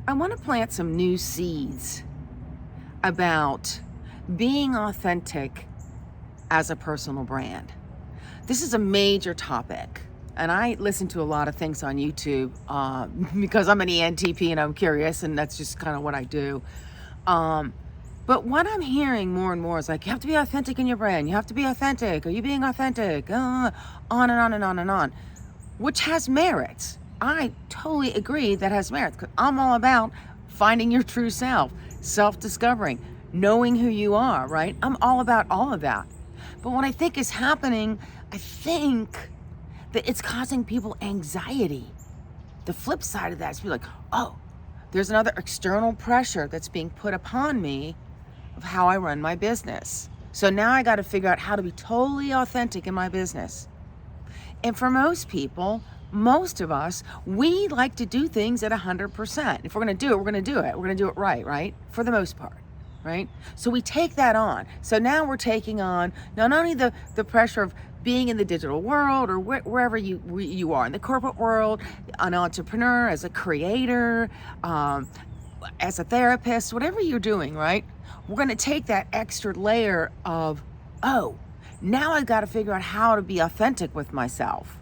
I want to plant some new seeds about being authentic as a personal brand. This is a major topic, and I listen to a lot of things on YouTube because I'm an ENTP and I'm curious, and that's just kind of what I do. But what I'm hearing more and more is like, you have to be authentic in your brand. You have to be authentic. Are you being authentic? On and on and on and on, which has merits. I totally agree that has merits, because I'm all about finding your true self-discovering, knowing who you are, right? I'm all about all of that. But what I think is happening, I think that it's causing people anxiety. The flip side of that is be like, oh, there's another external pressure that's being put upon me of how I run my business. So now I got to figure out how to be totally authentic in my business. And for most people, most of us, we like to do things at 100%. If we're going to do it, we're going to do it. We're going to do it right? For the most part, right? So we take that on. So now we're taking on not only the pressure of being in the digital world or wherever you are, in the corporate world, an entrepreneur, as a creator, as a therapist, whatever you're doing, right? We're going to take that extra layer of, oh, now I've got to figure out how to be authentic with myself.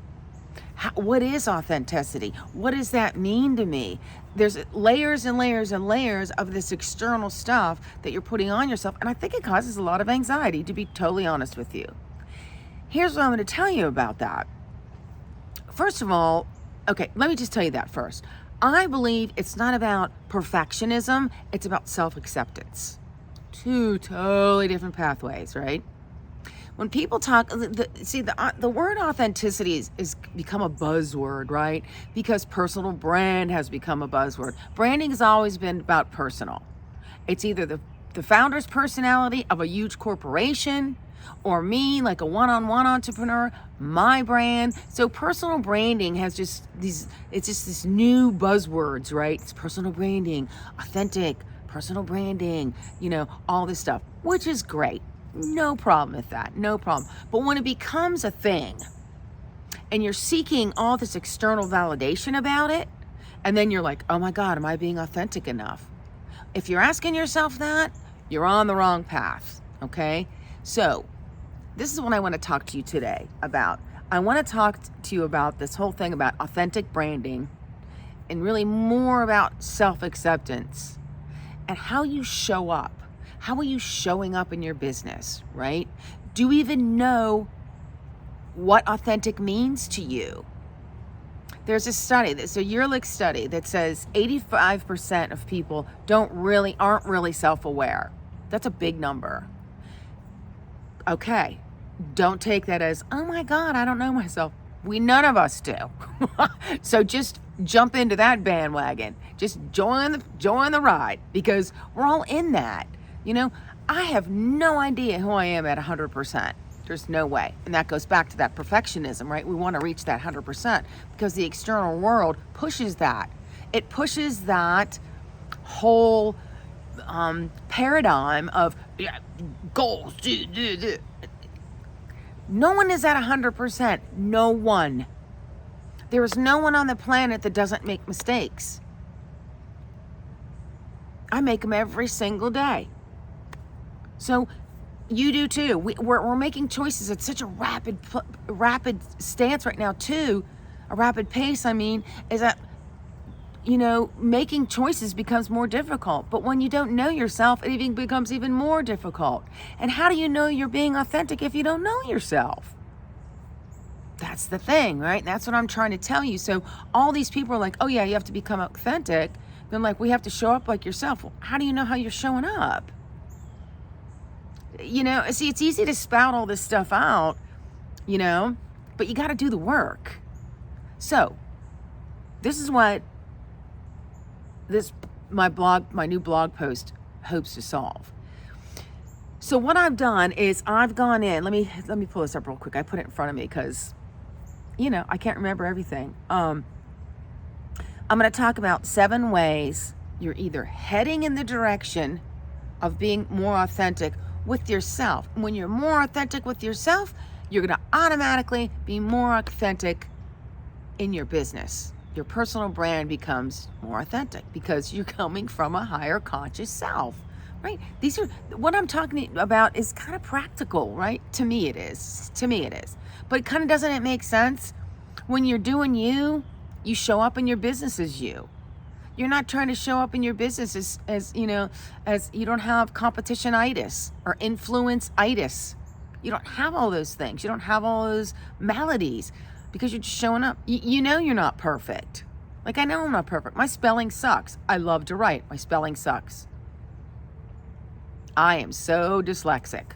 What is authenticity? What does that mean to me? There's layers and layers and layers of this external stuff that you're putting on yourself, and I think it causes a lot of anxiety, to be totally honest with you. Here's what I'm going to tell you about that. First of all, okay, let me just tell you that first. I believe it's not about perfectionism, it's about self-acceptance. Two totally different pathways, right? When people talk, the word authenticity is become a buzzword, right? Because personal brand has become a buzzword. Branding has always been about personal. It's either the founder's personality of a huge corporation, or me, like a one-on-one entrepreneur, my brand. So personal branding has just it's just this new buzzwords, right? It's personal branding, authentic, personal branding, all this stuff, which is great. No problem with that, no problem. But when it becomes a thing and you're seeking all this external validation about it, and then you're like, oh my God, am I being authentic enough? If you're asking yourself that, you're on the wrong path, okay? So this is what I want to talk to you today about. I want to talk to you about this whole thing about authentic branding, and really more about self-acceptance and how you show up. How are you showing up in your business, right? Do you even know what authentic means to you? There's a study, it's a Yearlick study that says 85% of people aren't really self-aware. That's a big number. Okay, don't take that as, oh my God, I don't know myself. None of us do. So just jump into that bandwagon. Just join the ride, because we're all in that. I have no idea who I am at 100%. There's no way. And that goes back to that perfectionism, right? We want to reach that 100% because the external world pushes that. It pushes that whole paradigm of goals. No one is at 100%. No one. There is no one on the planet that doesn't make mistakes. I make them every single day. So you do too. We're making choices at such a rapid stance right now too. A rapid pace, is that, making choices becomes more difficult. But when you don't know yourself, it even becomes even more difficult. And how do you know you're being authentic if you don't know yourself? That's the thing, right? That's what I'm trying to tell you. So all these people are like, oh yeah, you have to become authentic. Then like, we have to show up like yourself. Well, how do you know how you're showing up? It's easy to spout all this stuff out, but you got to do the work. So this is what my new blog post hopes to solve. So what I've done is I've gone in, let me pull this up real quick. I put it in front of me because, I can't remember everything. I'm going to talk about 7 ways you're either heading in the direction of being more authentic with yourself. When you're more authentic with yourself, you're going to automatically be more authentic in your business. your personal brand becomes more authentic because you're coming from a higher conscious self, right? These are what I'm talking about is kind of practical, right? To me it is. But kind of doesn't it make sense? When you're doing you, you show up in your business as you. You're not trying to show up in your business as you don't have competition-itis or influence-itis. You don't have all those things. You don't have all those maladies because you're just showing up. You know you're not perfect. Like, I know I'm not perfect. My spelling sucks. I love to write. My spelling sucks. I am so dyslexic.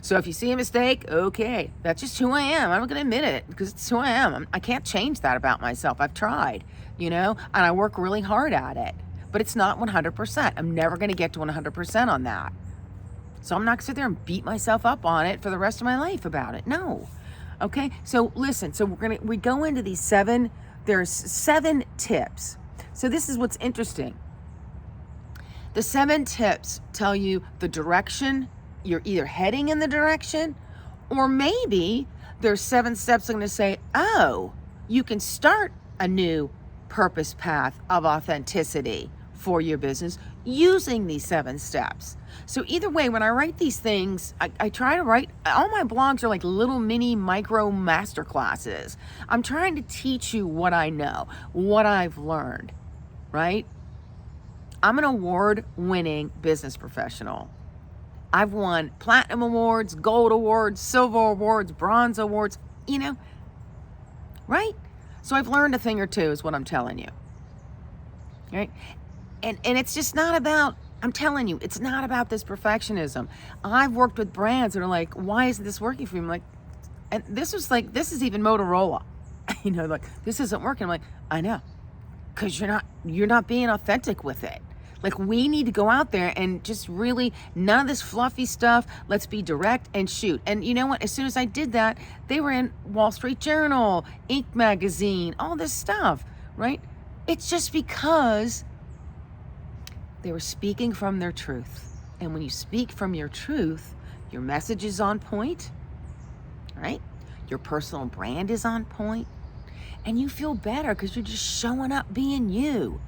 So if you see a mistake, okay, that's just who I am. I'm not going to admit it because it's who I am. I can't change that about myself. I've tried, and I work really hard at it, but it's not 100%. I'm never going to get to 100% on that. So I'm not going to sit there and beat myself up on it for the rest of my life about it. No. Okay. So listen, we go into these there's 7 tips. So this is what's interesting. The 7 tips tell you the direction you're either heading in the direction, or maybe there's 7 steps I'm going to say, oh, you can start a new purpose path of authenticity for your business using these 7 steps. So either way, when I write these things, I try to write, all my blogs are like little mini micro masterclasses. I'm trying to teach you what I know, what I've learned, right? I'm an award-winning business professional. I've won platinum awards, gold awards, silver awards, bronze awards, right? So I've learned a thing or two is what I'm telling you, right? And it's just not about, I'm telling you, it's not about this perfectionism. I've worked with brands that are like, why isn't this working for you? I'm like, and this is even Motorola, like, this isn't working. I'm like, I know, because you're not being authentic with it. Like, we need to go out there and just really, none of this fluffy stuff. Let's be direct and shoot. And you know what? As soon as I did that, they were in Wall Street Journal, Inc. magazine, all this stuff, right? It's just because they were speaking from their truth. And when you speak from your truth, your message is on point, right? Your personal brand is on point, and you feel better because you're just showing up being you.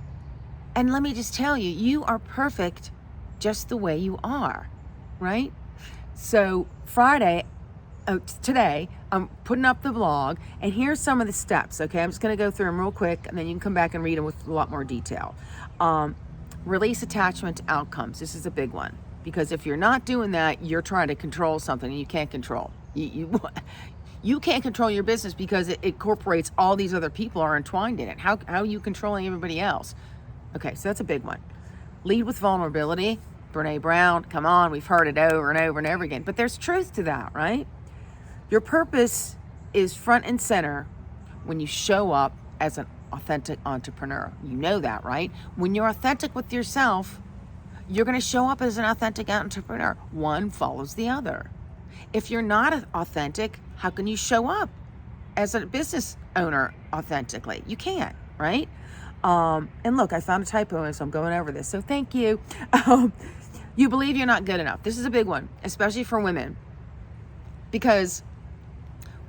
And let me just tell you, you are perfect just the way you are, right? So today, I'm putting up the blog, and here's some of the steps, okay? I'm just going to go through them real quick, and then you can come back and read them with a lot more detail. Release attachment to outcomes. This is a big one, because if you're not doing that, you're trying to control something you can't control. You can't control your business because it incorporates all these other people are entwined in it. How are you controlling everybody else? Okay, so that's a big one. Lead with vulnerability. Brene Brown, come on, we've heard it over and over and over again. But there's truth to that, right? Your purpose is front and center when you show up as an authentic entrepreneur. You know that, right? When you're authentic with yourself, you're going to show up as an authentic entrepreneur. One follows the other. If you're not authentic, how can you show up as a business owner authentically? You can't, right? And look, I found a typo as I'm going over this, so thank you. You believe you're not good enough. This is a big one, especially for women, because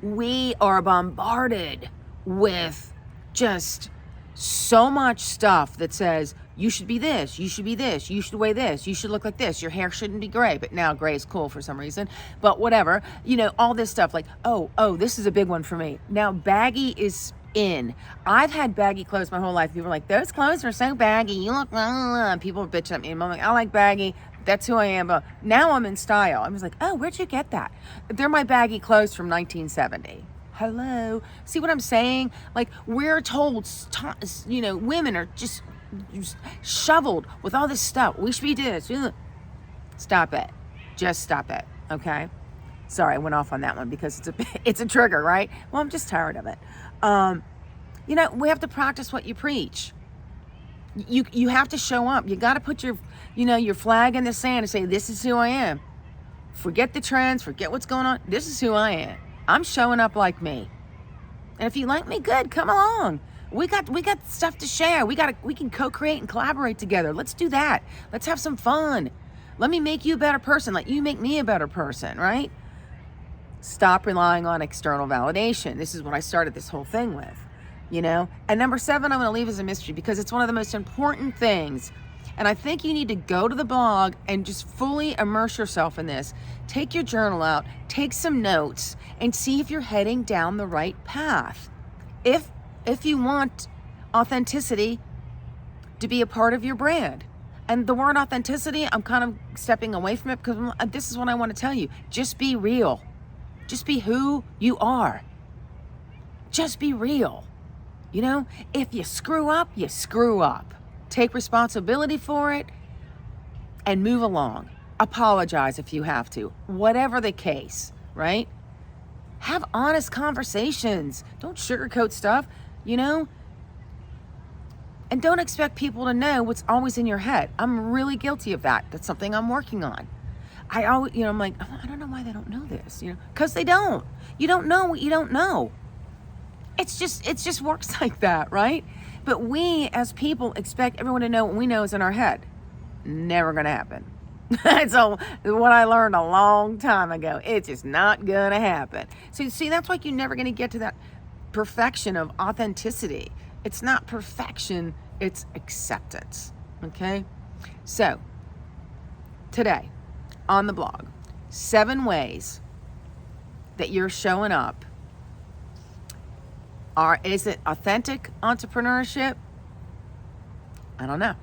we are bombarded with just so much stuff that says, you should be this, you should be this, you should weigh this, you should look like this, your hair shouldn't be gray, but now gray is cool for some reason, but whatever, all this stuff, like, oh, this is a big one for me. Now, baggy is in. I've had baggy clothes my whole life. People are like, those clothes are so baggy, you look, and people are bitching at me, and I'm like, I like baggy, that's who I am. But now I'm in style. I was like, oh, where'd you get that? They're my baggy clothes from 1970. Hello. See what I'm saying? Like, we're told, women are just shoveled with all this stuff. We should be doing this. Stop it. Just stop it. Okay? Sorry, I went off on that one because it's a trigger, right? Well, I'm just tired of it. We have to practice what you preach. You have to show up. You got to put your flag in the sand and say, this is who I am. Forget the trends, forget what's going on. This is who I am. I'm showing up like me. And if you like me, good, come along. We got stuff to share. We can co-create and collaborate together. Let's do that. Let's have some fun. Let me make you a better person, like you make me a better person, right? Stop relying on external validation. This is what I started this whole thing with. you know? And number 7, I'm going to leave as a mystery because it's one of the most important things. And I think you need to go to the blog and just fully immerse yourself in this. Take your journal out, take some notes, and see if you're heading down the right path. If you want authenticity to be a part of your brand. And the word authenticity, I'm kind of stepping away from it because this is what I want to tell you. Just be real. Just be who you are. Just be real. You know, if you screw up, you screw up. Take responsibility for it and move along. Apologize if you have to. Whatever the case, right? Have honest conversations. Don't sugarcoat stuff, you know? And don't expect people to know what's always in your head. I'm really guilty of that. That's something I'm working on. I always, you know, I'm like, I don't know why they don't know this, you know, because they don't. You don't know what you don't know. It just works like that, right? But we as people expect everyone to know what we know is in our head. Never gonna happen. So what I learned a long time ago, it's just not gonna happen. So you see, that's why you're never gonna get to that perfection of authenticity. It's not perfection, it's acceptance, okay? So, today, on the blog, 7 ways that you're showing up. Is it authentic entrepreneurship? I don't know.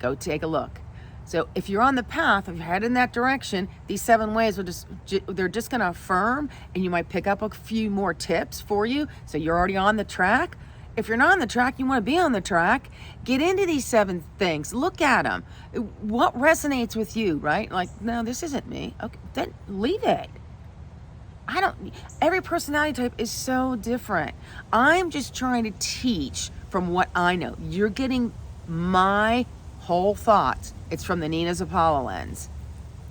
Go take a look. So if you're on the path, if you're headed in that direction, these 7 ways they're just going to affirm, and you might pick up a few more tips for you. So you're already on the track. If you're not on the track, you want to be on the track. Get into these 7 things. Look at them. What resonates with you, right? Like, no, this isn't me. Okay, then leave it. Every personality type is so different. I'm just trying to teach from what I know. You're getting my whole thoughts. It's from the Nina Zappala lens,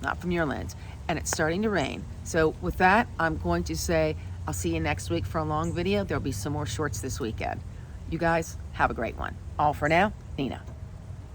not from your lens. And it's starting to rain. So with that, I'm going to say, I'll see you next week for a long video. There'll be some more shorts this weekend. You guys have a great one. All for now, Nina.